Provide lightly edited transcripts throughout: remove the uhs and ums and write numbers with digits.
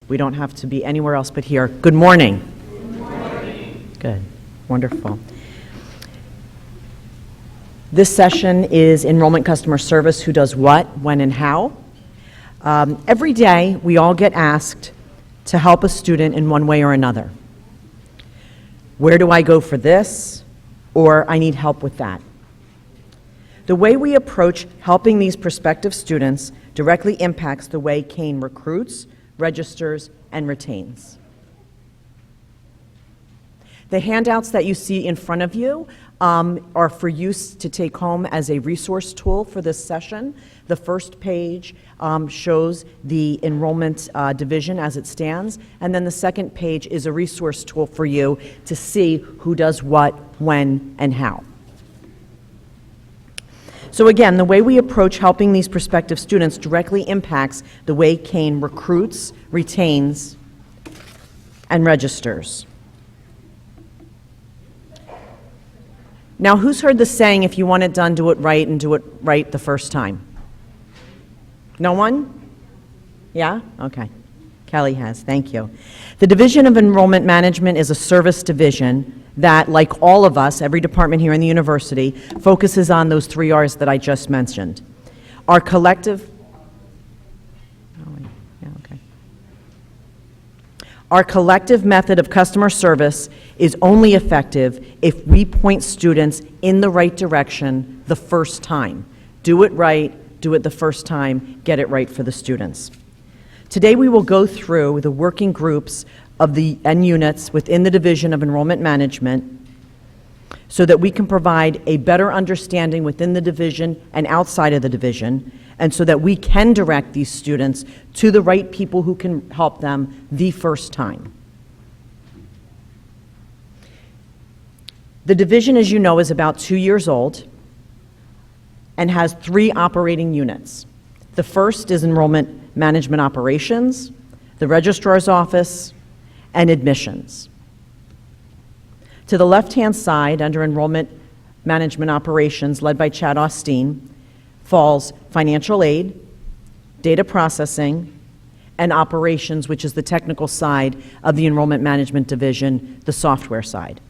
We don't have to be anywhere else but here. Good morning. Good morning. Good. Wonderful. This session is Enrollment Customer Service, who does what, when, and how. Every day, we all get asked to help a student in one way or another. Where do I go for this? Or I need help with that. The way we approach helping these prospective students directly impacts the way Kane recruits, registers, and retains. The handouts that you see in front of you are for use to take home as a resource tool for this session. The first page shows the enrollment division as it stands, and then the second page is a resource tool for you to see who does what, when, and how. So again, the way we approach helping these prospective students directly impacts the way Kane recruits, retains, and registers. Now, who's heard the saying, if you want it done, do it right, and do it right the first time? No one? Yeah? Okay. Kelly has. Thank you. The Division of Enrollment Management is a service division that, like all of us, every department here in the university, focuses on those 3 R's that I just mentioned. Our collective... Our collective method of customer service is only effective if we point students in the right direction the first time. Do it right, do it the first time, get it right for the students. Today we will go through the working groups of the and units within the Division of Enrollment Management so that we can provide a better understanding within the division and outside of the division, and so that we can direct these students to the right people who can help them the first time. The division, as you know, is about 2 years old and has 3 operating units. The first is Enrollment Management Operations, the Registrar's Office, and Admissions. To the left-hand side, under Enrollment Management Operations, led by Chad Austin, falls financial aid, data processing, and operations, which is the technical side of the Enrollment Management Division, the software side.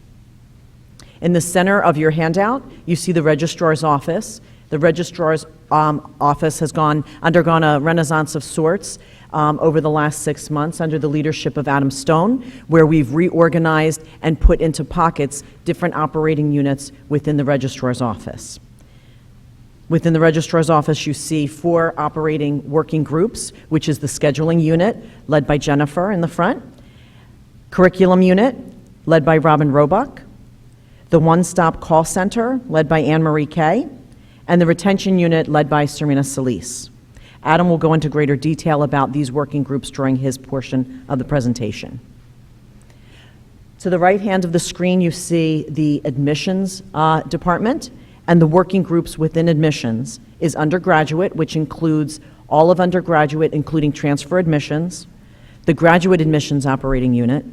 In the center of your handout, you see the Registrar's Office. The Registrar's Office has undergone a renaissance of sorts over the last 6 months under the leadership of Adam Stone, where we've reorganized and put into pockets different operating units within the Registrar's Office. Within the Registrar's Office, you see 4 operating working groups, which is the scheduling unit, led by Jennifer in the front, curriculum unit, led by Robin Roebuck, the one-stop call center, led by Anne Marie Kay, and the retention unit, led by Serena Solis. Adam will go into greater detail about these working groups during his portion of the presentation. To the right hand of the screen, you see the admissions department, and the working groups within admissions is undergraduate, which includes all of undergraduate, including transfer admissions, the graduate admissions operating unit,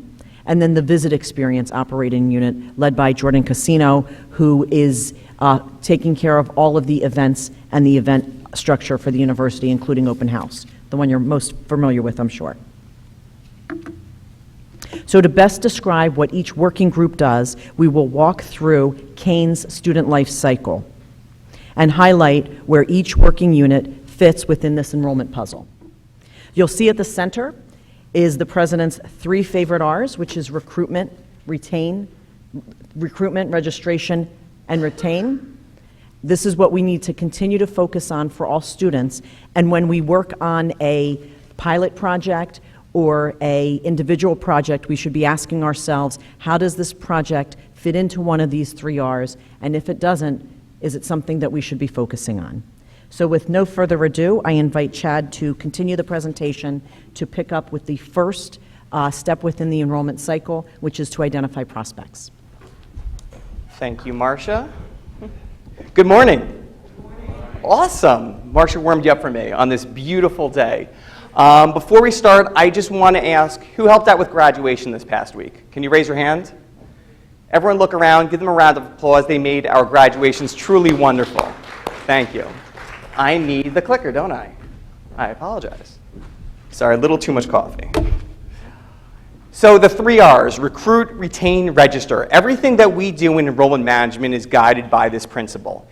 and then the visit experience operating unit led by Jordan Casino, who is taking care of all of the events and the event structure for the university, including open house, the one you're most familiar with, I'm sure. So to best describe what each working group does, we will walk through Kane's student life cycle and highlight where each working unit fits within this enrollment puzzle. You'll see at the center is the president's 3 favorite R's, which is recruitment, registration, and retain. This is what we need to continue to focus on for all students. And when we work on a pilot project or a individual project, we should be asking ourselves, how does this project fit into one of these 3 R's? And if it doesn't, is it something that we should be focusing on? So with no further ado, I invite Chad to continue the presentation to pick up with the first step within the enrollment cycle, which is to identify prospects. Thank you, Marcia. Good morning. Good morning. Awesome. Marcia warmed you up for me on this beautiful day. Before we start, I just want to ask, who helped out with graduation this past week? Can you raise your hand? Everyone look around, give them a round of applause. They made our graduations truly wonderful. Thank you. I need the clicker, don't I? I apologize. Sorry, a little too much coffee. So the 3 R's, recruit, retain, register. Everything that we do in enrollment management is guided by this principle.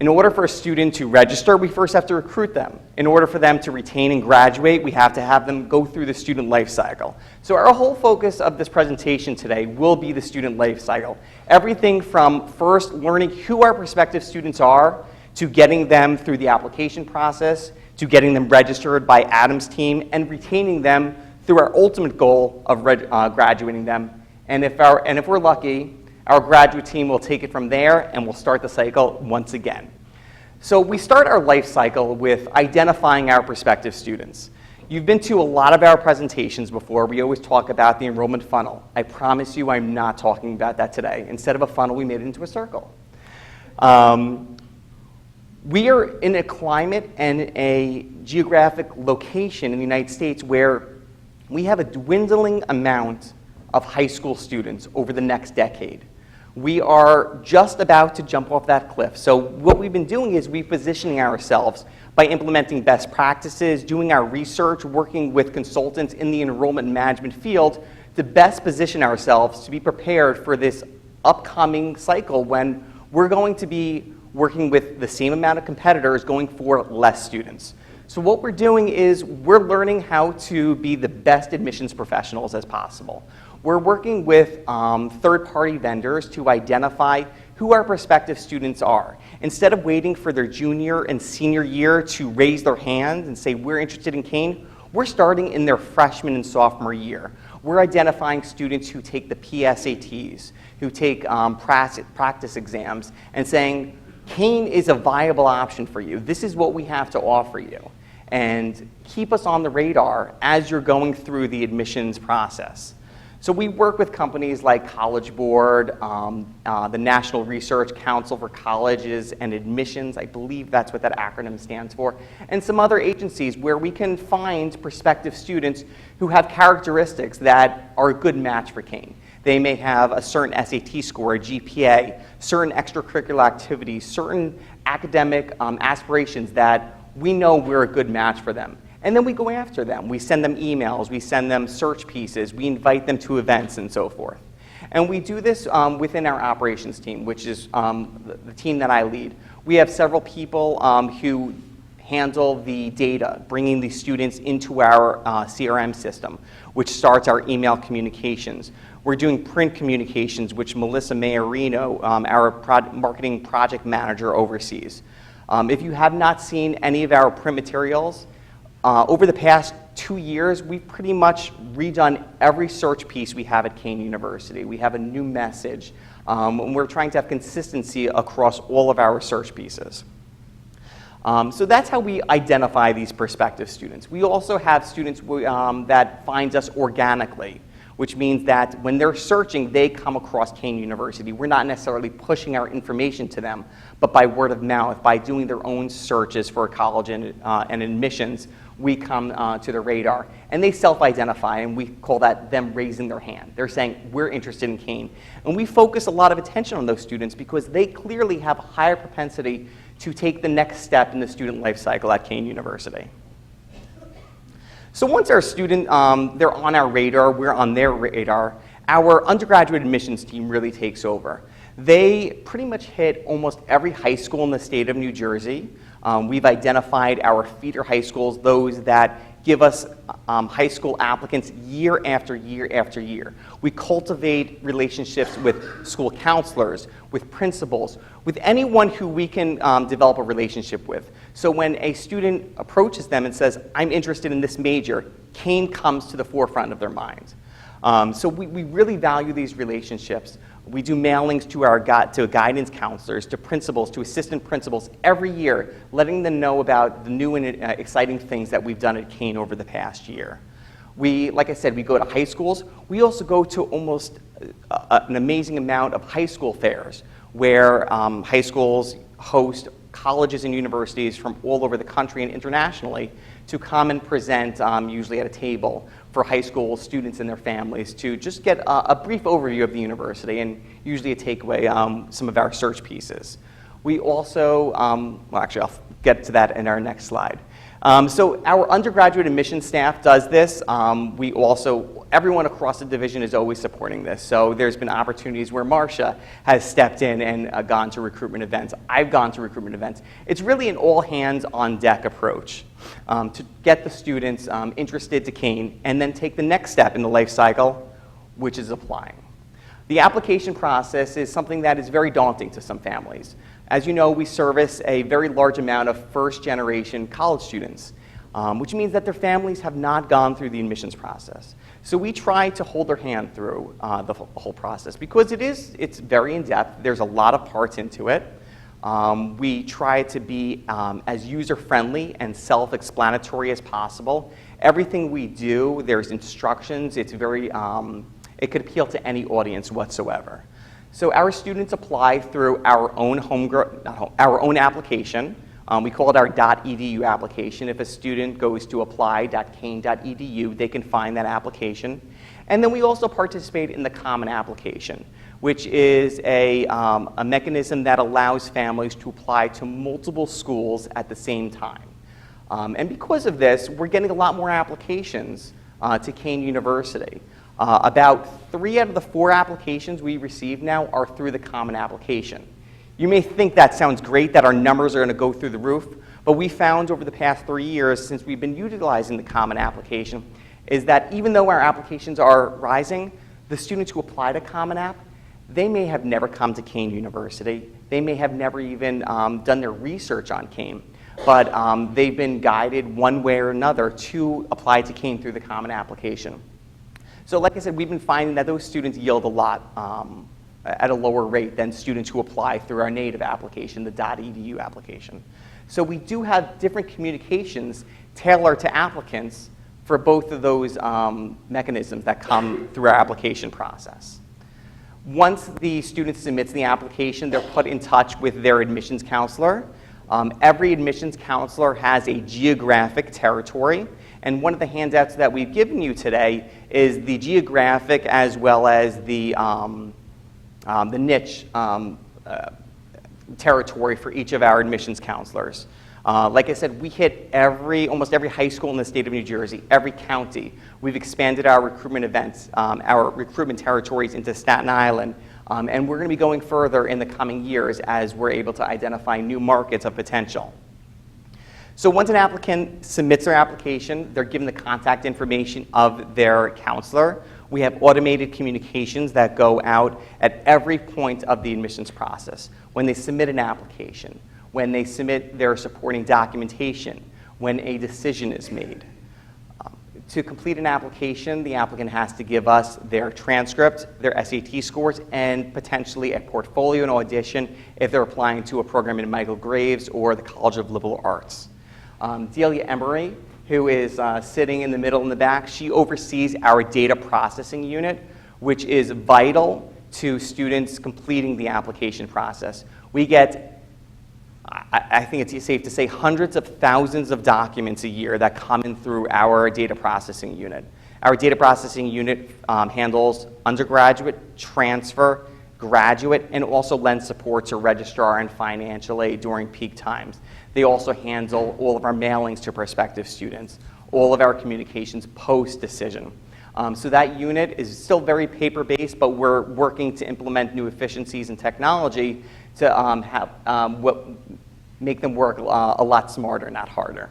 In order for a student to register, we first have to recruit them. In order for them to retain and graduate, we have to have them go through the student life cycle. So our whole focus of this presentation today will be the student life cycle. Everything from first learning who our prospective students are, to getting them through the application process, to getting them registered by Adam's team, and retaining them through our ultimate goal of graduating them. And if we're lucky, our graduate team will take it from there and we'll start the cycle once again. So we start our life cycle with identifying our prospective students. You've been to a lot of our presentations before. We always talk about the enrollment funnel. I promise you I'm not talking about that today. Instead of a funnel, we made it into a circle. We are in a climate and a geographic location in the United States where we have a dwindling amount of high school students over the next decade. We are just about to jump off that cliff. So what we've been doing is repositioning ourselves by implementing best practices, doing our research, working with consultants in the enrollment management field to best position ourselves to be prepared for this upcoming cycle when we're going to be working with the same amount of competitors going for less students. So what we're doing is we're learning how to be the best admissions professionals as possible. We're working with third-party vendors to identify who our prospective students are. Instead of waiting for their junior and senior year to raise their hand and say, we're interested in Kane, we're starting in their freshman and sophomore year. We're identifying students who take the PSATs, who take practice exams, and saying, Kane is a viable option for you. This is what we have to offer you. And keep us on the radar as you're going through the admissions process. So we work with companies like College Board, the National Research Council for Colleges and Admissions, I believe that's what that acronym stands for, and some other agencies where we can find prospective students who have characteristics that are a good match for Kane. They may have a certain SAT score, a GPA, certain extracurricular activities, certain academic aspirations that we know we're a good match for them. And then we go after them. We send them emails, we send them search pieces, we invite them to events and so forth. And we do this within our operations team, which is the team that I lead. We have several people who handle the data, bringing the students into our CRM system, which starts our email communications. We're doing print communications, which Melissa Mayorino, our marketing project manager, oversees. If you have not seen any of our print materials, over the past 2 years, we've pretty much redone every search piece we have at Kane University. We have a new message, and we're trying to have consistency across all of our search pieces. So that's how we identify these prospective students. We also have students that find us organically, which means that when they're searching, they come across Kane University. We're not necessarily pushing our information to them, but by word of mouth, by doing their own searches for college and admissions, we come to the radar. And they self-identify, and we call that them raising their hand. They're saying, we're interested in Kane. And we focus a lot of attention on those students because they clearly have a higher propensity to take the next step in the student life cycle at Kane University. So once our student, they're on our radar, we're on their radar, our undergraduate admissions team really takes over. They pretty much hit almost every high school in the state of New Jersey. We've identified our feeder high schools, those that give us high school applicants year after year after year. We cultivate relationships with school counselors, with principals, with anyone who we can develop a relationship with. So when a student approaches them and says, I'm interested in this major, Kane comes to the forefront of their minds. So we really value these relationships. We do mailings to guidance counselors, to principals, to assistant principals every year, letting them know about the new and exciting things that we've done at Kane over the past year. Like I said, we go to high schools. We also go to almost an amazing amount of high school fairs where high schools host colleges and universities from all over the country and internationally to come and present, usually at a table, for high school students and their families to just get a brief overview of the university and usually a takeaway, some of our search pieces. We also, well, actually, I'll get to that in our next slide. So our undergraduate admissions staff does this. We also, everyone across the division is always supporting this. So there's been opportunities where Marcia has stepped in and gone to recruitment events. I've gone to recruitment events. It's really an all hands on deck approach to get the students interested to Kane and then take the next step in the life cycle, which is applying. The application process is something that is very daunting to some families. As you know, we service a very large amount of first-generation college students, which means that their families have not gone through the admissions process. So we try to hold their hand through the whole process because it's very in-depth. There's a lot of parts into it. We try to be as user-friendly and self-explanatory as possible. Everything we do, there's instructions. It's very, it could appeal to any audience whatsoever. So our students apply through our own our own application. We call it our .edu application. If a student goes to apply.kane.edu, they can find that application. And then we also participate in the Common Application, which is a mechanism that allows families to apply to multiple schools at the same time. And because of this, we're getting a lot more applications to Kane University. About 3 out of the 4 applications we receive now are through the Common Application. You may think that sounds great, that our numbers are going to go through the roof, but we found over the past 3 years since we've been utilizing the Common Application is that even though our applications are rising, the students who apply to Common App, they may have never come to Kane University. They may have never even done their research on Kane, but they've been guided one way or another to apply to Kane through the Common Application. So like I said, we've been finding that those students yield a lot at a lower rate than students who apply through our native application, the .edu application. So we do have different communications tailored to applicants for both of those mechanisms that come through our application process. Once the student submits the application, they're put in touch with their admissions counselor. Every admissions counselor has a geographic territory. And one of the handouts that we've given you today is the geographic as well as the niche territory for each of our admissions counselors. Like I said, we hit almost every high school in the state of New Jersey, every county. We've expanded our recruitment events, our recruitment territories into Staten Island, and we're going to be going further in the coming years as we're able to identify new markets of potential. So once an applicant submits their application, they're given the contact information of their counselor. We have automated communications that go out at every point of the admissions process. When they submit an application, when they submit their supporting documentation, when a decision is made. To complete an application, the applicant has to give us their transcript, their SAT scores, and potentially a portfolio and audition if they're applying to a program in Michael Graves or the College of Liberal Arts. Delia Emery, who is sitting in the middle in the back, she oversees our data processing unit, which is vital to students completing the application process. We get, I think it's safe to say, hundreds of thousands of documents a year that come in through our data processing unit. Our data processing unit handles undergraduate, transfer, graduate, and also lends support to registrar and financial aid during peak times. They also handle all of our mailings to prospective students, all of our communications post-decision. So that unit is still very paper-based, but we're working to implement new efficiencies and technology to make them work a lot smarter, not harder.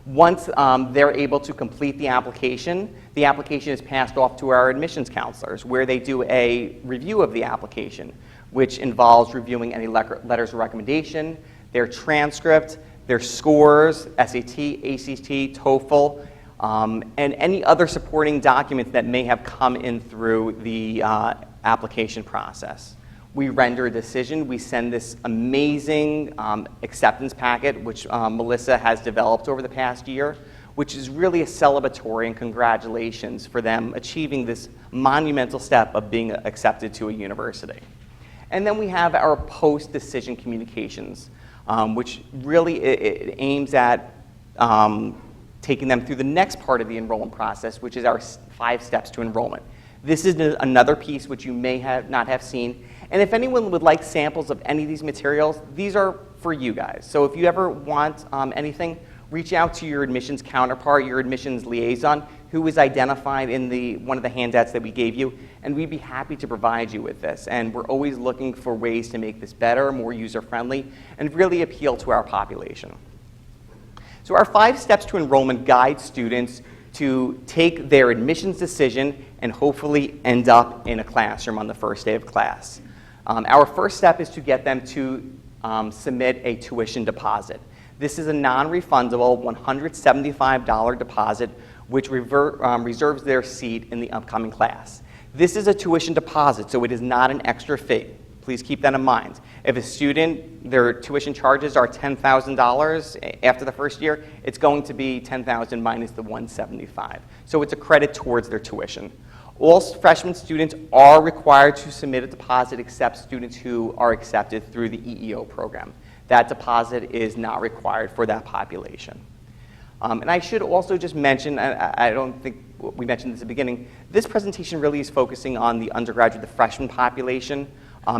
Once they're able to complete the application is passed off to our admissions counselors, where they do a review of the application, which involves reviewing any letters of recommendation, their transcript, their scores, SAT, ACT, TOEFL, and any other supporting documents that may have come in through the application process. We render a decision. We send this amazing acceptance packet, which Melissa has developed over the past year, which is really a celebratory and congratulations for them achieving this monumental step of being accepted to a university. And then we have our post-decision communications, which really it aims at taking them through the next part of the enrollment process, which is our 5 steps to enrollment. This is another piece which you may not have seen, And if anyone would like samples of any of these materials, these are for you guys. So if you ever want anything, reach out to your admissions counterpart, your admissions liaison, who is identified in one of the handouts that we gave you, and we'd be happy to provide you with this. And we're always looking for ways to make this better, more user-friendly, and really appeal to our population. So our 5 steps to enrollment guide students to take their admissions decision and hopefully end up in a classroom on the first day of class. Our first step is to get them to submit a tuition deposit. This is a non-refundable $175 deposit which reserves their seat in the upcoming class. This is a tuition deposit, so it is not an extra fee. Please keep that in mind. If a student, their tuition charges are $10,000 after the first year, it's going to be $10,000 minus the $175. So it's a credit towards their tuition. All freshman students are required to submit a deposit except students who are accepted through the EEO program. That deposit is not required for that population. And I should also just mention, I don't think we mentioned this at the beginning, this presentation really is focusing on the undergraduate, the freshman population.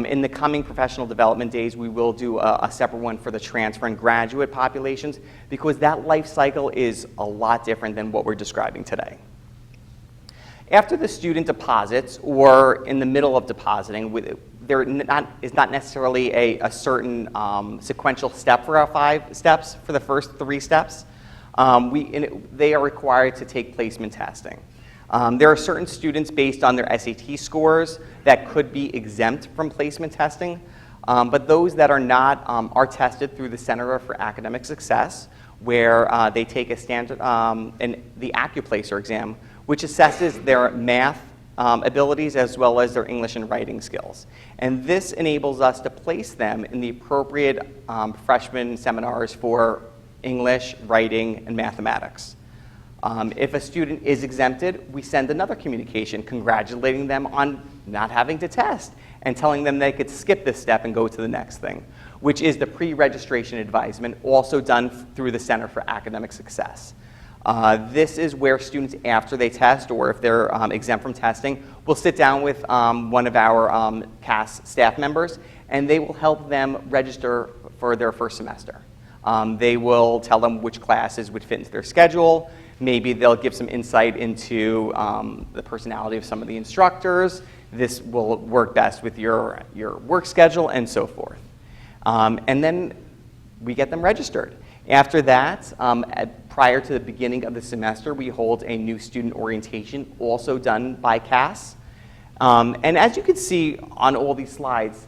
In the coming professional development days, we will do a separate one for the transfer and graduate populations because that life cycle is a lot different than what we're describing today. After the student deposits, or in the middle of depositing, there is not necessarily a certain sequential step for our 5 steps, for the first 3 steps. They are required to take placement testing. There are certain students based on their SAT scores that could be exempt from placement testing, but those that are not are tested through the Center for Academic Success, where they take a standard, the AccuPlacer exam, which assesses their math abilities as well as their English and writing skills. And this enables us to place them in the appropriate freshman seminars for English, writing, and mathematics. If a student is exempted, we send another communication congratulating them on not having to test and telling them they could skip this step and go to the next thing, which is the pre-registration advisement, also done through the Center for Academic Success. This is where students, after they test or if they're exempt from testing, will sit down with one of our CAS staff members, and they will help them register for their first semester. They will tell them which classes would fit into their schedule. Maybe they'll give some insight into the personality of some of the instructors. This will work best with your work schedule and so forth. And then we get them registered. After that, prior to the beginning of the semester, we hold a new student orientation, also done by CAS. And as you can see on all these slides,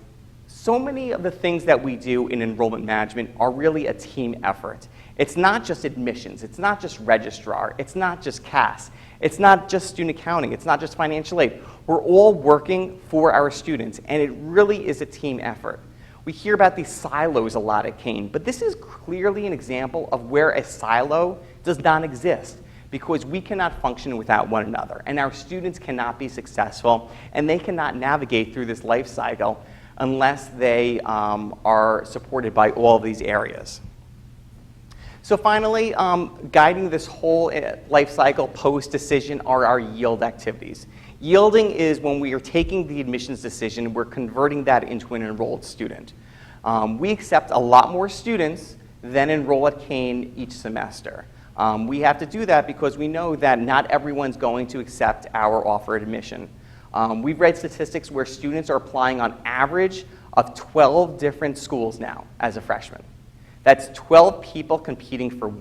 so many of the things that we do in enrollment management are really a team effort. It's not just admissions, it's not just registrar, it's not just CAS, it's not just student accounting, it's not just financial aid. We're all working for our students, and it really is a team effort. We hear about these silos a lot at Kane, but this is clearly an example of where a silo does not exist because we cannot function without one another, and our students cannot be successful, and they cannot navigate through this life cycle unless they are supported by all of these areas. So finally, guiding this whole life cycle post-decision are our yield activities. Yielding is when we are taking the admissions decision, we're converting that into an enrolled student. We accept a lot more students than enroll at Kane each semester. We have to do that because we know that not everyone's going to accept our offered admission. We've read statistics where students are applying on average of 12 different schools now as a freshman. That's 12 people competing for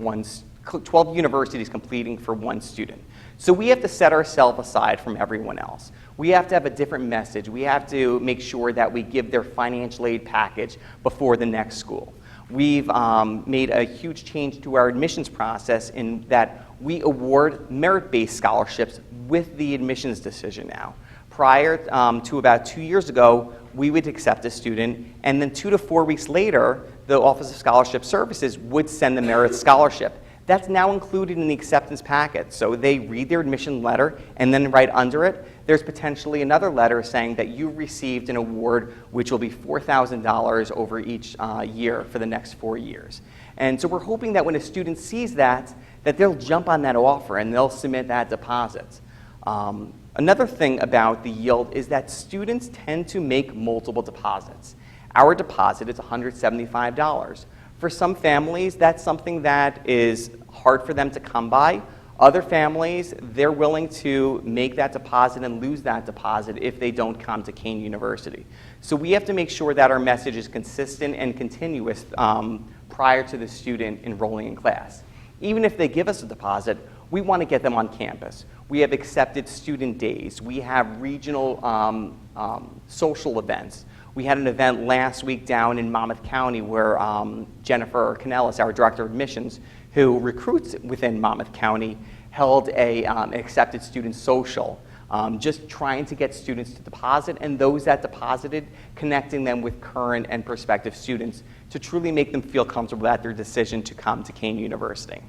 12 universities competing for one student. So we have to set ourselves aside from everyone else. We have to have a different message. We have to make sure that we give their financial aid package before the next school. We've made a huge change to our admissions process in that we award merit-based scholarships with the admissions decision now. Prior to about 2 years ago, we would accept a student, and then 2 to 4 weeks later, the Office of Scholarship Services would send the merit scholarship. That's now included in the acceptance packet. So they read their admission letter, and then right under it, there's potentially another letter saying that you received an award which will be $4,000 over each year for the next 4 years. And so we're hoping that when a student sees that, that they'll jump on that offer and they'll submit that deposit. Another thing about the yield is that students tend to make multiple deposits. Our deposit is $175. For some families, that's something that is hard for them to come by. Other families, they're willing to make that deposit and lose that deposit if they don't come to Kane University. So we have to make sure that our message is consistent and continuous prior to the student enrolling in class. Even if they give us a deposit, we want to get them on campus. We have accepted student days. We have regional social events. We had an event last week down in Monmouth County where Jennifer Canellis, our director of admissions, who recruits within Monmouth County, held an accepted student social, just trying to get students to deposit, and those that deposited, connecting them with current and prospective students to truly make them feel comfortable at their decision to come to Kane University.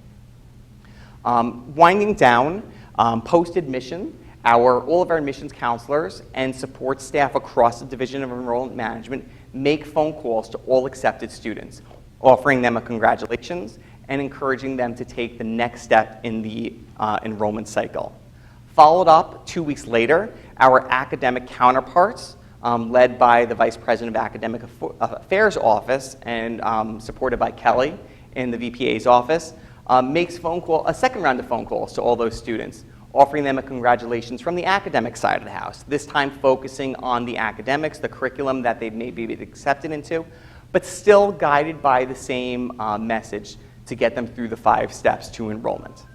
Winding down, post-admission, all of our admissions counselors and support staff across the Division of Enrollment Management make phone calls to all accepted students, offering them a congratulations and encouraging them to take the next step in the enrollment cycle. Followed up 2 weeks later, our academic counterparts, led by the Vice President of Academic Affairs Office and supported by Kelly in the VPA's office, makes a second round of phone calls to all those students, offering them a congratulations from the academic side of the house, this time focusing on the academics, the curriculum that they may be accepted into, but still guided by the same message to get them through the 5 steps to enrollment.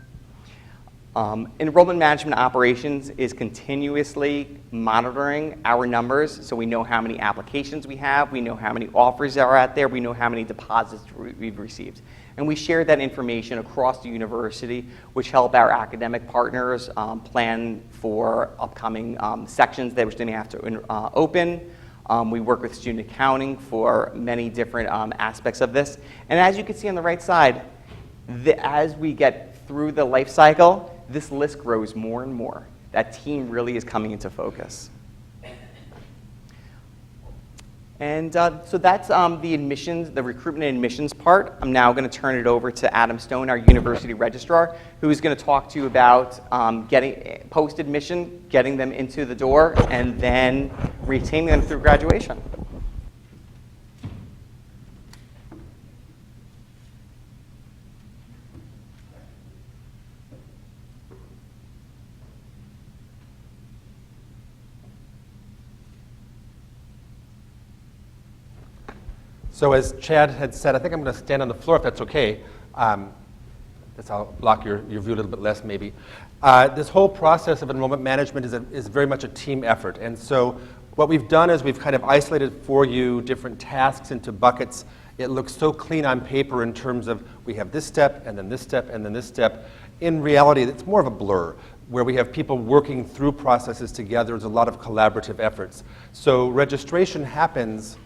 Enrollment Management Operations is continuously monitoring our numbers, so we know how many applications we have, we know how many offers are out there, we know how many deposits we've received. And we share that information across the university, which help our academic partners plan for upcoming sections that they may have to open. We work with student accounting for many different aspects of this. And as you can see on the right side, as we get through the life cycle, this list grows more and more. That team really is coming into focus. And so that's the admissions, the recruitment and admissions part. I'm now going to turn it over to Adam Stone, our university registrar, who is going to talk to you about getting post-admission, getting them into the door, and then retaining them through graduation. So as Chad had said, I think I'm going to stand on the floor if that's okay. I'll block your view a little bit less maybe. This whole process of enrollment management is very much a team effort. And so what we've done is we've kind of isolated for you different tasks into buckets. It looks so clean on paper in terms of we have this step and then this step and then this step. In reality, it's more of a blur where we have people working through processes together. There's a lot of collaborative efforts. So registration happens,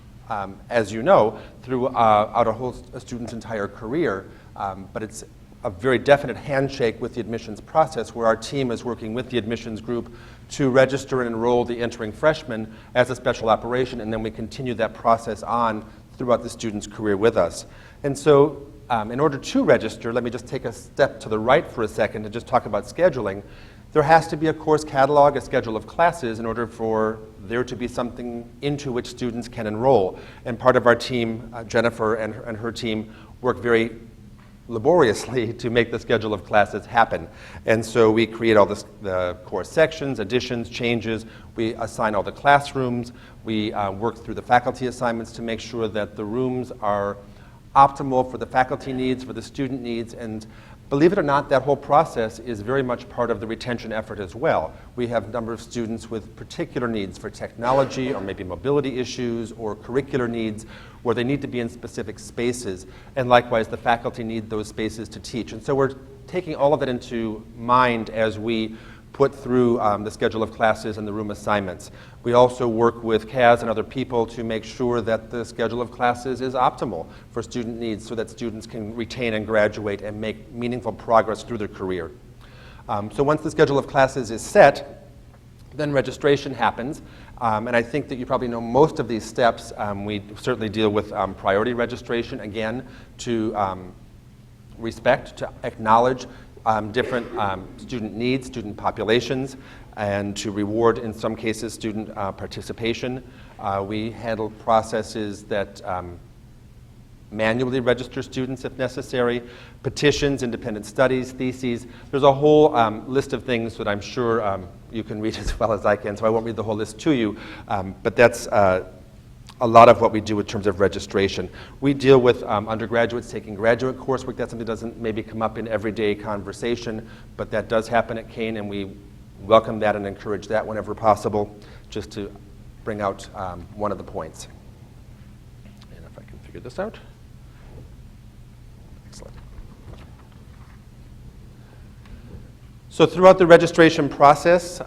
as you know, throughout a student's entire career, but it's a very definite handshake with the admissions process where our team is working with the admissions group to register and enroll the entering freshmen as a special operation, and then we continue that process on throughout the student's career with us. And so in order to register, let me just take a step to the right for a second and just talk about scheduling. There has to be a course catalog, a schedule of classes in order for there to be something into which students can enroll. And part of our team, Jennifer and her team, work very laboriously to make the schedule of classes happen. And so we create all the course sections, additions, changes. We assign all the classrooms. We work through the faculty assignments to make sure that the rooms are optimal for the faculty needs, for the student needs, and believe it or not, that whole process is very much part of the retention effort as well. We have a number of students with particular needs for technology or maybe mobility issues or curricular needs where they need to be in specific spaces, and likewise the faculty need those spaces to teach. And so we're taking all of that into mind as we put through the schedule of classes and the room assignments. We also work with CAS and other people to make sure that the schedule of classes is optimal for student needs so that students can retain and graduate and make meaningful progress through their career. So once the schedule of classes is set, then registration happens. And I think that you probably know most of these steps. We certainly deal with priority registration, again, to respect, to acknowledge different student needs, student populations, and to reward, in some cases, student participation. We handle processes that manually register students if necessary, petitions, independent studies, theses. There's a whole list of things that I'm sure you can read as well as I can, so I won't read the whole list to you, but that's a lot of what we do in terms of registration. We deal with undergraduates taking graduate coursework. That's something that doesn't maybe come up in everyday conversation, but that does happen at Kane, and we welcome that and encourage that whenever possible, just to bring out one of the points. And if I can figure this out. Excellent. So throughout the registration process,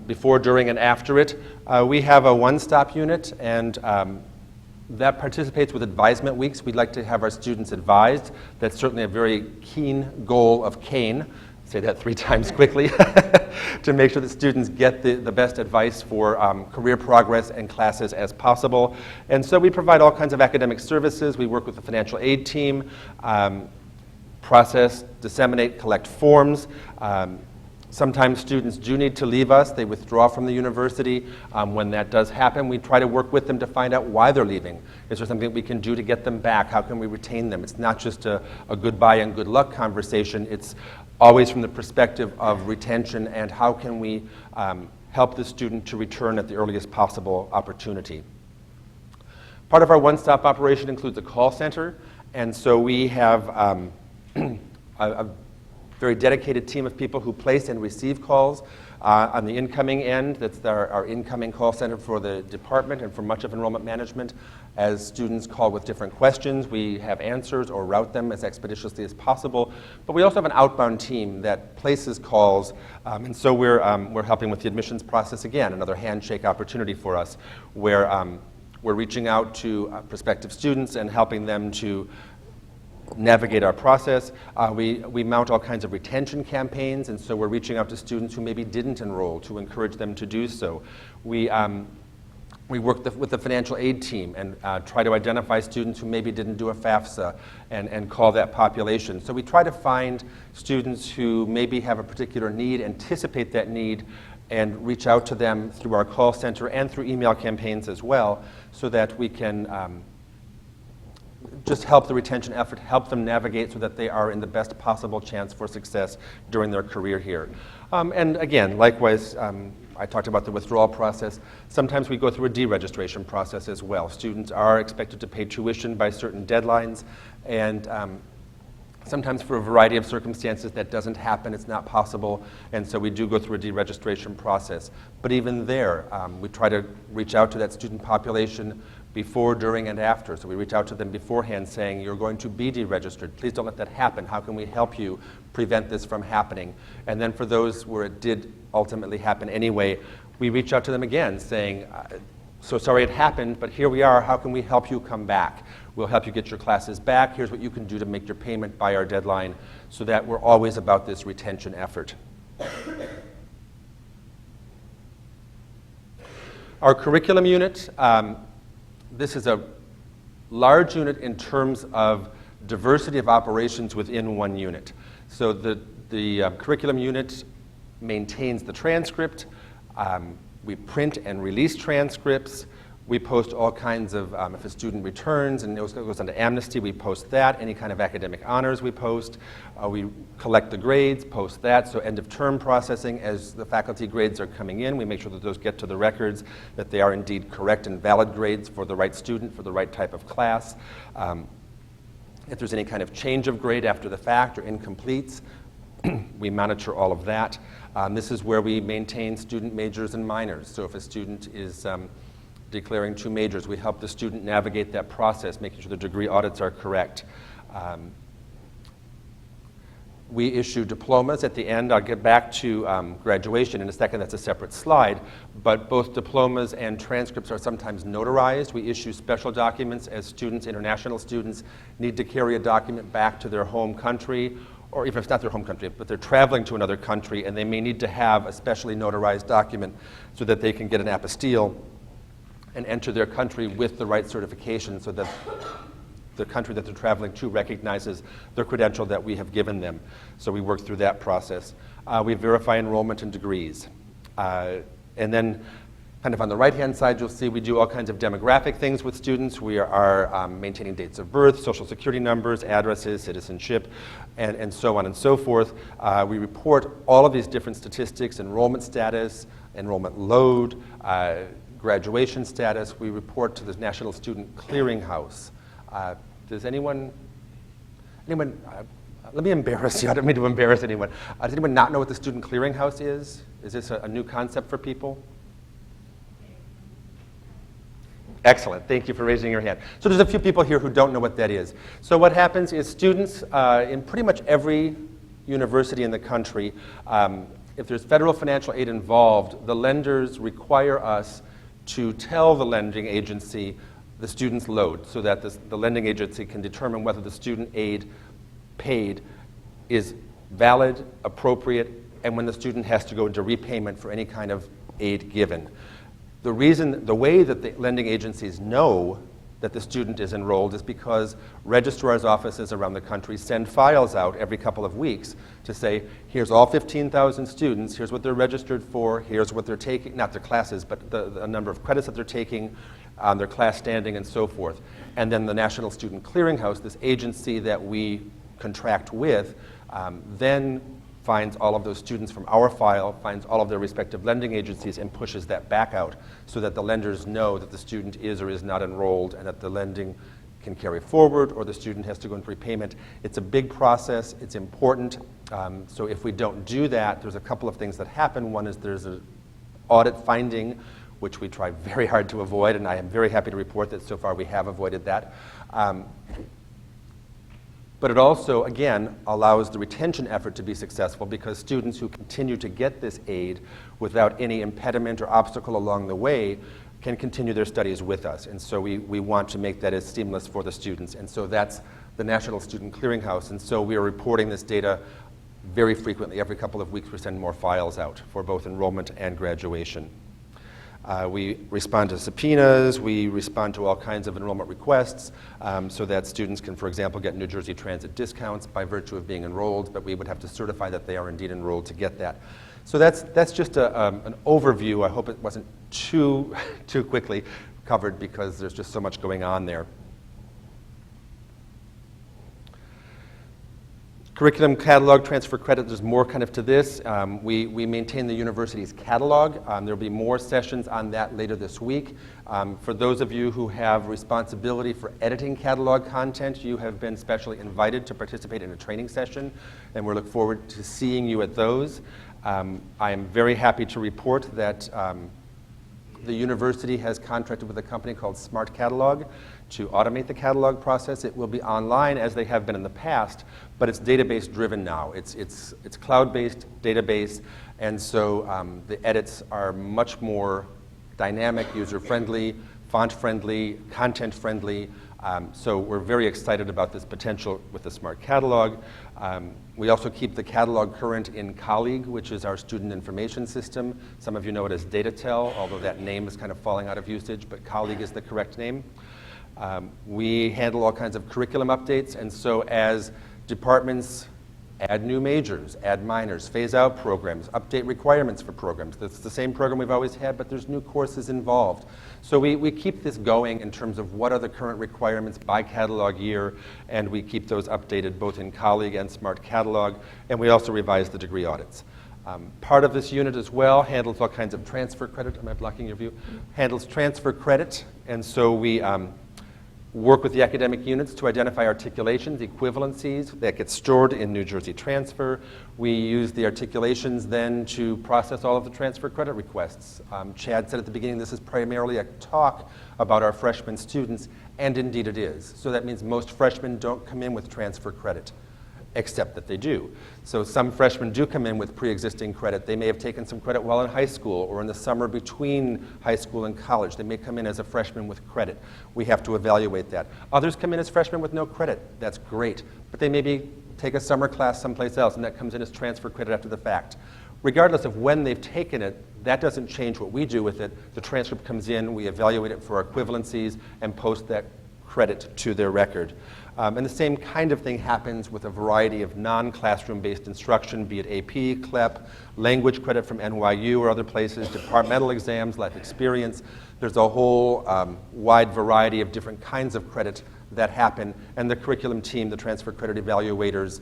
before, during, and after it, we have a one-stop unit, and that participates with advisement weeks. We'd like to have our students advised. That's certainly a very keen goal of Kane. Say that 3 times quickly, to make sure that students get the best advice for career progress and classes as possible. And so we provide all kinds of academic services. We work with the financial aid team, process, disseminate, collect forms. Sometimes students do need to leave us. They withdraw from the university. When that does happen, we try to work with them to find out why they're leaving. Is there something we can do to get them back? How can we retain them? It's not just a goodbye and good luck conversation. It's always from the perspective of retention and how can we help the student to return at the earliest possible opportunity. Part of our one-stop operation includes a call center, and so we have a very dedicated team of people who place and receive calls. On the incoming end, that's our incoming call center for the department and for much of enrollment management. As students call with different questions, we have answers or route them as expeditiously as possible. But we also have an outbound team that places calls, and so we're helping with the admissions process again, another handshake opportunity for us, where we're reaching out to prospective students and helping them to navigate our process. We mount all kinds of retention campaigns, and so we're reaching out to students who maybe didn't enroll to encourage them to do so. We work with the financial aid team and try to identify students who maybe didn't do a FAFSA and call that population. So we try to find students who maybe have a particular need, anticipate that need, and reach out to them through our call center and through email campaigns as well, so that we can just help the retention effort, help them navigate so that they are in the best possible chance for success during their career here. And again, likewise, I talked about the withdrawal process. Sometimes we go through a deregistration process as well. Students are expected to pay tuition by certain deadlines, and sometimes for a variety of circumstances that doesn't happen, it's not possible, and so we do go through a deregistration process. But even there, we try to reach out to that student population before, during, and after. So we reach out to them beforehand saying, you're going to be deregistered. Please don't let that happen. How can we help you prevent this from happening? And then for those where it did ultimately happen anyway, we reach out to them again saying, so sorry it happened, but here we are. How can we help you come back? We'll help you get your classes back. Here's what you can do to make your payment by our deadline, so that we're always about this retention effort. Our curriculum unit, this is a large unit in terms of diversity of operations within one unit. So the curriculum unit maintains the transcript. We print and release transcripts. We post all kinds of, if a student returns and it goes on to amnesty, we post that. Any kind of academic honors we post. We collect the grades, post that. So end of term processing, as the faculty grades are coming in, we make sure that those get to the records, that they are indeed correct and valid grades for the right student, for the right type of class. If there's any kind of change of grade after the fact or incompletes, we monitor all of that. This is where we maintain student majors and minors. So if a student is declaring 2 majors, we help the student navigate that process, making sure the degree audits are correct. We issue diplomas at the end. I'll get back to graduation in a second. That's a separate slide. But both diplomas and transcripts are sometimes notarized. We issue special documents as students, international students, need to carry a document back to their home country, or even if it's not their home country, but they're traveling to another country, and they may need to have a specially notarized document so that they can get an apostille and enter their country with the right certification, so that the country that they're traveling to recognizes the credential that we have given them. So we work through that process. We verify enrollment and degrees. And then kind of on the right-hand side, you'll see we do all kinds of demographic things with students. We are maintaining dates of birth, social security numbers, addresses, citizenship, and so on and so forth. We report all of these different statistics: enrollment status, enrollment load, graduation status. We report to the National Student Clearinghouse. Does anyone, let me embarrass you. I don't mean to embarrass anyone. Does anyone not know what the Student Clearinghouse is? Is this a new concept for people? Excellent. Thank you for raising your hand. So there's a few people here who don't know what that is. So what happens is students in pretty much every university in the country, if there's federal financial aid involved, the lenders require us to tell the lending agency the student's load so that the lending agency can determine whether the student aid paid is valid, appropriate, and when the student has to go into repayment for any kind of aid given. The way that the lending agencies know that the student is enrolled is because registrar's offices around the country send files out every couple of weeks to say, here's all 15,000 students, here's what they're registered for, here's what they're taking, not their classes, but the number of credits that they're taking, their class standing, and so forth. And then the National Student Clearinghouse, this agency that we contract with, then finds all of those students from our file, finds all of their respective lending agencies, and pushes that back out so that the lenders know that the student is or is not enrolled and that the lending can carry forward or the student has to go into repayment. It's a big process. It's important. So if we don't do that, there's a couple of things that happen. One is there's an audit finding, which we try very hard to avoid, and I am very happy to report that so far we have avoided that. But it also, again, allows the retention effort to be successful because students who continue to get this aid without any impediment or obstacle along the way can continue their studies with us. And so we want to make that as seamless for the students. And so that's the National Student Clearinghouse. And so we are reporting this data very frequently. Every couple of weeks we send more files out for both enrollment and graduation. We respond to subpoenas, we respond to all kinds of enrollment requests so that students can, for example, get New Jersey Transit discounts by virtue of being enrolled, but we would have to certify that they are indeed enrolled to get that. So that's just an overview. I hope it wasn't too quickly covered because there's just so much going on there. Curriculum catalog, transfer credit, there's more kind of to this. We maintain the university's catalog. There'll be more sessions on that later this week. For those of you who have responsibility for editing catalog content, you have been specially invited to participate in a training session, and we look forward to seeing you at those. I am very happy to report that the university has contracted with a company called Smart Catalog to automate the catalog process. It will be online as they have been in the past, but it's database driven now. It's cloud-based database, and so the edits are much more dynamic, user-friendly, font-friendly, content-friendly. So we're very excited about this potential with the Smart Catalog. We also keep the catalog current in Colleague, which is our student information system. Some of you know it as DataTel, although that name is kind of falling out of usage, but Colleague is the correct name. We handle all kinds of curriculum updates, and so as departments add new majors, add minors, phase out programs, update requirements for programs. It's the same program we've always had, but there's new courses involved. So we keep this going in terms of what are the current requirements by catalog year, and we keep those updated both in Colleague and Smart Catalog, and we also revise the degree audits. Part of this unit as well handles all kinds of transfer credit. Am I blocking your view? Handles transfer credit, and so we work with the academic units to identify articulations, equivalencies that get stored in New Jersey Transfer. We use the articulations then to process all of the transfer credit requests. Chad said at the beginning this is primarily a talk about our freshman students, and indeed it is. So that means most freshmen don't come in with transfer credit, except that they do. So some freshmen do come in with pre-existing credit. They may have taken some credit while in high school or in the summer between high school and college. They may come in as a freshman with credit. We have to evaluate that. Others come in as freshmen with no credit. That's great. But they maybe take a summer class someplace else, and that comes in as transfer credit after the fact. Regardless of when they've taken it, that doesn't change what we do with it. The transcript comes in, we evaluate it for equivalencies, and post that credit to their record. And the same kind of thing happens with a variety of non-classroom-based instruction, be it AP, CLEP, language credit from NYU or other places, departmental exams, life experience. There's a whole wide variety of different kinds of credit that happen, and the curriculum team, the transfer credit evaluators,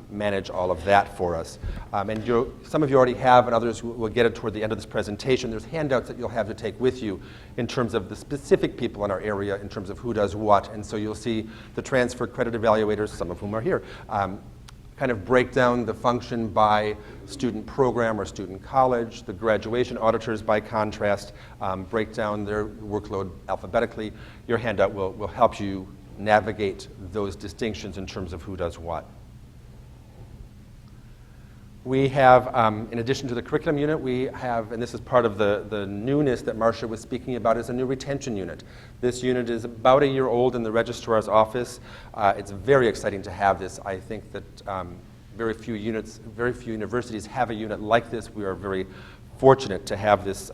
manage all of that for us. And some of you already have, and others will get it toward the end of this presentation. There's handouts that you'll have to take with you in terms of the specific people in our area, in terms of who does what. And so you'll see the transfer credit evaluators, some of whom are here, kind of break down the function by student program or student college. The graduation auditors, by contrast, break down their workload alphabetically. Your handout will help you navigate those distinctions in terms of who does what. We have, in addition to the curriculum unit, we have, and this is part of the newness that Marcia was speaking about, is a new retention unit. This unit is about a year old in the registrar's office. It's very exciting to have this. I think that very few universities have a unit like this. We are very fortunate to have this,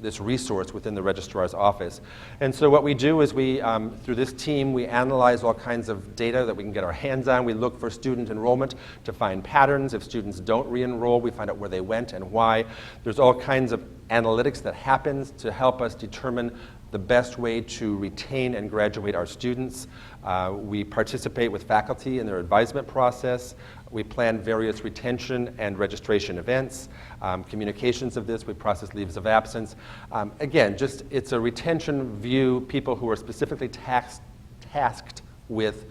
this resource within the registrar's office. And so what we do is we, through this team, we analyze all kinds of data that we can get our hands on. We look for student enrollment to find patterns. If students don't re-enroll, we find out where they went and why. There's all kinds of analytics that happens to help us determine the best way to retain and graduate our students. We participate with faculty in their advisement process. We plan various retention and registration events. Communications of this, we process leaves of absence. Again, just it's a retention view, people who are specifically tasked with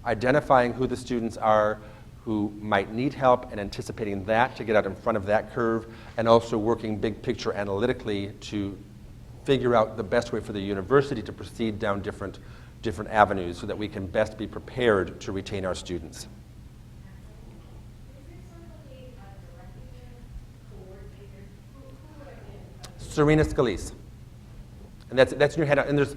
identifying who the students are who might need help and anticipating that to get out in front of that curve, and also working big picture analytically to figure out the best way for the university to proceed down different avenues so that we can best be prepared to retain our students. Serena Scalise. And that's in your handout. And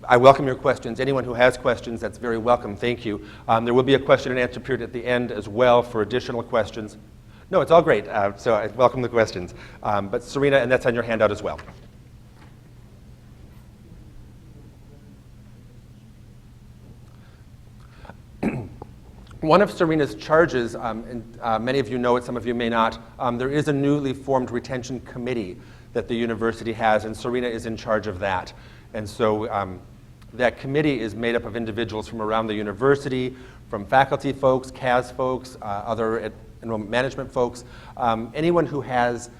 I welcome your questions. Anyone who has questions, that's very welcome. Thank you. There will be a question and answer period at the end as well for additional questions. No, it's all great. So I welcome the questions. But Serena, and that's on your handout as well. One of Serena's charges, and many of you know it, some of you may not, there is a newly formed retention committee that the university has, and Serena is in charge of that. And so that committee is made up of individuals from around the university, from faculty folks, CAS folks, other enrollment management folks, anyone who has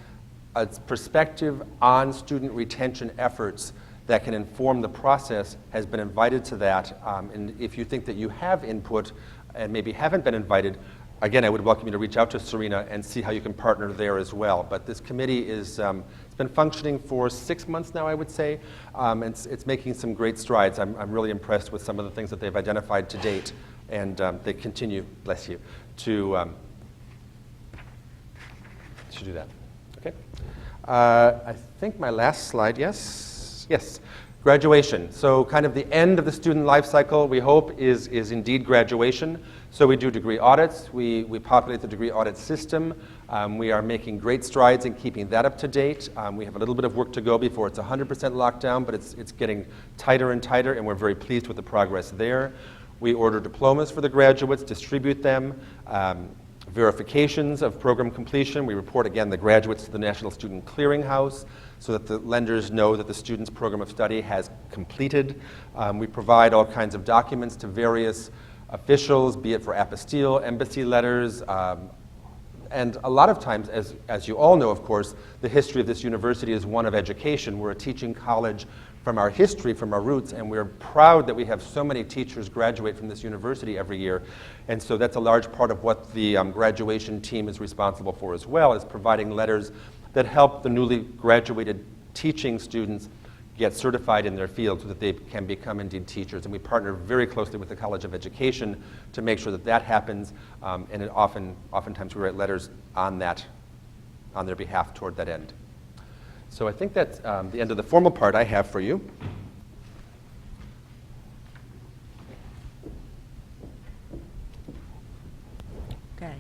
a perspective on student retention efforts that can inform the process has been invited to that. And if you think that you have input and maybe haven't been invited, again, I would welcome you to reach out to Serena and see how you can partner there as well. But this committee is, it's been functioning for 6 months now, I would say. It's making some great strides. I'm really impressed with some of the things that they've identified to date. And they continue, bless you, to do that. Okay. I think my last slide, yes. Yes, graduation. So kind of the end of the student life cycle, we hope, is indeed graduation. So we do degree audits. We populate the degree audit system. We are making great strides in keeping that up to date. We have a little bit of work to go before it's 100% locked down, but it's getting tighter and tighter, and we're very pleased with the progress there. We order diplomas for the graduates, distribute them. Verifications of program completion. We report, again, the graduates to the National Student Clearinghouse so that the lenders know that the student's program of study has completed. We provide all kinds of documents to various officials, be it for apostille, embassy letters, and a lot of times, as you all know, of course, the history of this university is one of education. We're a teaching college from our history, from our roots, and we're proud that we have so many teachers graduate from this university every year. And so that's a large part of what the graduation team is responsible for as well, is providing letters that help the newly graduated teaching students get certified in their field so that they can become indeed teachers. And we partner very closely with the College of Education to make sure that that happens, and oftentimes we write letters on their behalf toward that end. So I think that's the end of the formal part I have for you. Okay.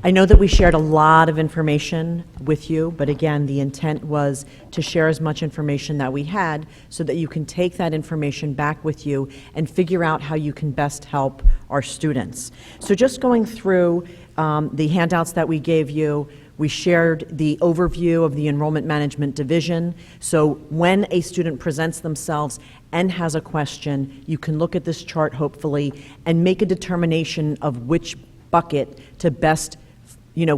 I know that we shared a lot of information with you, but again, the intent was to share as much information that we had so that you can take that information back with you and figure out how you can best help our students. So just going through the handouts that we gave you, we shared the overview of the Enrollment Management Division. So when a student presents themselves and has a question, you can look at this chart, hopefully, and make a determination of which bucket to best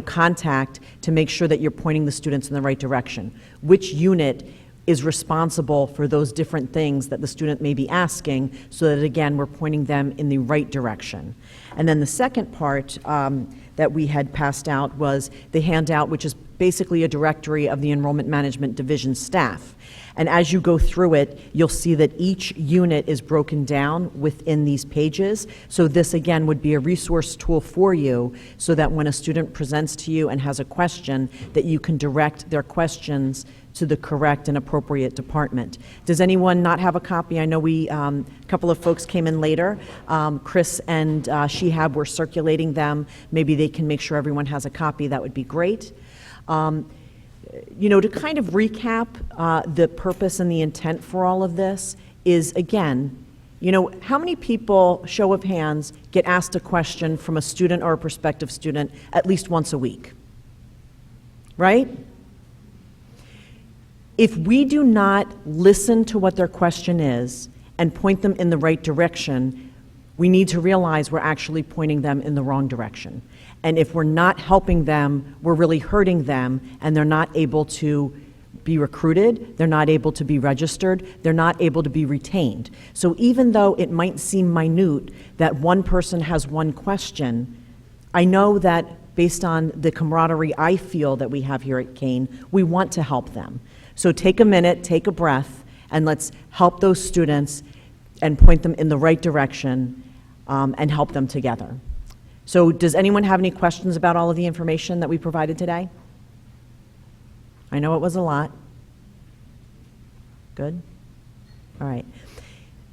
contact to make sure that you're pointing the students in the right direction. Which unit is responsible for those different things that the student may be asking, so that, again, we're pointing them in the right direction. And then the second part that we had passed out was the handout, which is basically a directory of the Enrollment Management Division staff. And as you go through it, you'll see that each unit is broken down within these pages. So this, again, would be a resource tool for you so that when a student presents to you and has a question, that you can direct their questions to the correct and appropriate department. Does anyone not have a copy? I know a couple of folks came in later. Chris and Shehab were circulating them. Maybe they can make sure everyone has a copy. That would be great. To kind of recap, the purpose and the intent for all of this is, again, how many people, show of hands, get asked a question from a student or a prospective student at least once a week? Right? If we do not listen to what their question is and point them in the right direction, we need to realize we're actually pointing them in the wrong direction. And if we're not helping them, we're really hurting them, and they're not able to be recruited, they're not able to be registered, they're not able to be retained. So even though it might seem minute that one person has one question, I know that based on the camaraderie I feel that we have here at Kane, we want to help them. So take a minute, take a breath, and let's help those students and point them in the right direction and help them together. So does anyone have any questions about all of the information that we provided today? I know it was a lot. Good? All right.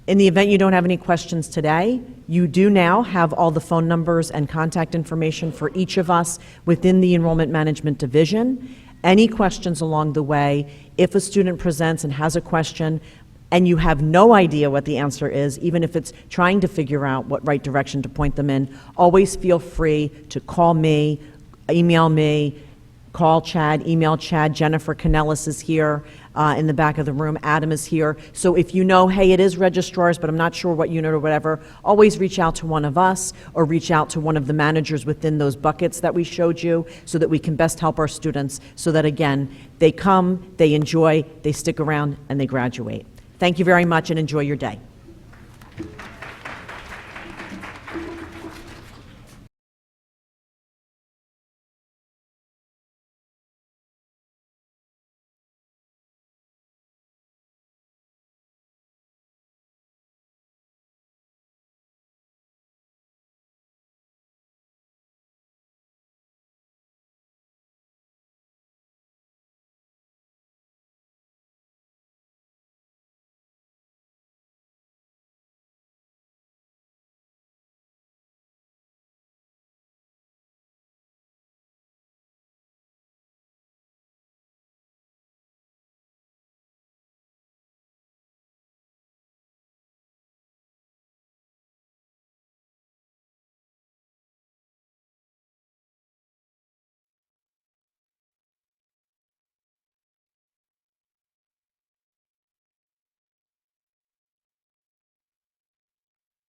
In the event you don't have any questions today, you do now have all the phone numbers and contact information for each of us within the Enrollment Management Division. Any questions along the way, if a student presents and has a question and you have no idea what the answer is, even if it's trying to figure out what right direction to point them in, always feel free to call me, email me, call Chad, email Chad. Jennifer Canellis is here in the back of the room. Adam is here. So if you know, hey, it is registrars, but I'm not sure what unit or whatever, always reach out to one of us or reach out to one of the managers within those buckets that we showed you so that we can best help our students so that, again, they come, they enjoy, they stick around, and they graduate. Thank you very much and enjoy your day.